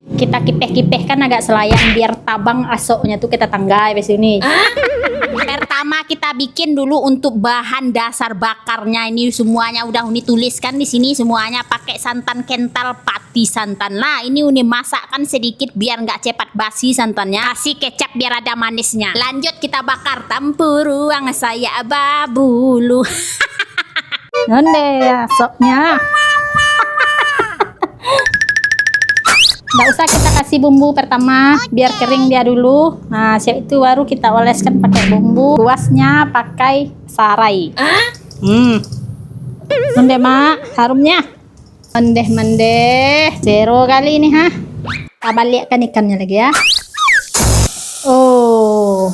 Kita kipeh-kipeh kan agak selayang biar tabang asoknya tuh kita tanggai di sini. Pertama kita bikin dulu untuk bahan dasar bakarnya ini semuanya udah Uni tuliskan di sini semuanya pakai santan kental pati santan lah. Ini Uni masakkan sedikit biar nggak cepat basi santannya. Kasih kecap biar ada manisnya. Lanjut kita bakar tempurung saya babulu. Nonde asoknya. Nggak usah kita kasih bumbu pertama biar kering dia dulu. Nah siap itu baru kita oleskan pakai bumbu. Puasnya pakai sarai. Mendeh mak harumnya. Mendeh zero kali ini ha. Kita balikkan ikannya lagi ya. Oh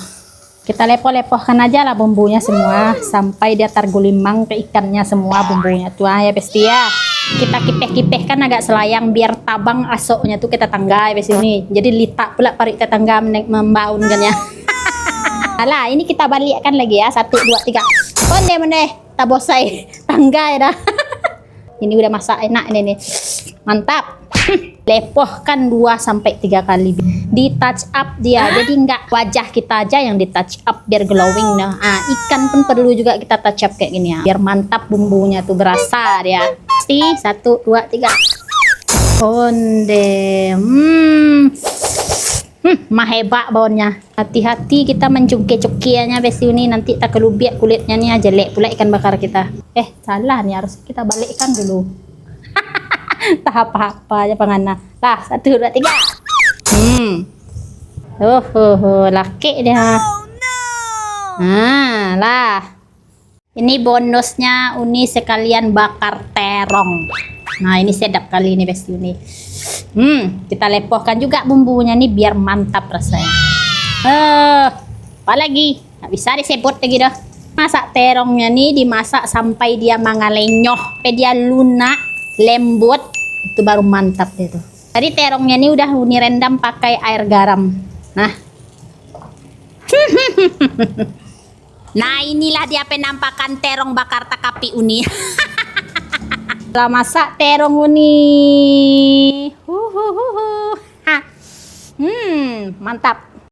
kita lepoh-lepohkan aja lah bumbunya semua sampai dia tergulimang ke ikannya semua bumbunya tuh ya besti ya. Kita kipeh-kipeh kan agak selayang biar tabang asoknya tuh kita tanggai di sini. Jadi litak pula parik tetangga membaun kan ya. Alah, ini kita balikkan lagi ya. 1 2 3. Mendeh tabosai tanggai dah. Ini udah masak enak ini nih. Mantap. Lepohkan 2 sampai 3 kali. Di touch up dia. Jadi enggak wajah kita aja yang di touch up biar glowing nah. Ikan pun perlu juga kita touch up kayak gini ya. Biar mantap bumbunya tuh berasa dia. 1 2 3. Mah hebat baunya. Hati-hati kita mencungke-cungkianya besi ini nanti tak kelubiak kulitnya nih jelek pula ikan bakar kita. Salah nih harus kita balikkan dulu. Tak apa-apa aja pangana. Lah 1 2 3. Laki dia. Lah. Ini bonusnya Uni sekalian bakar terong. Nah ini sedap kali ini besti Uni. Kita lepohkan juga bumbunya nih biar mantap rasanya. Apa lagi? Nggak bisa disebut lagi dah. Masak terongnya nih dimasak sampai dia mengalenyoh, sampai dia lunak, lembut, itu baru mantap itu. Tadi terongnya nih udah Uni rendam pakai air garam. Nah inilah dia penampakan terong bakar takapi Uni. Setelah masak terong Uni. Mantap.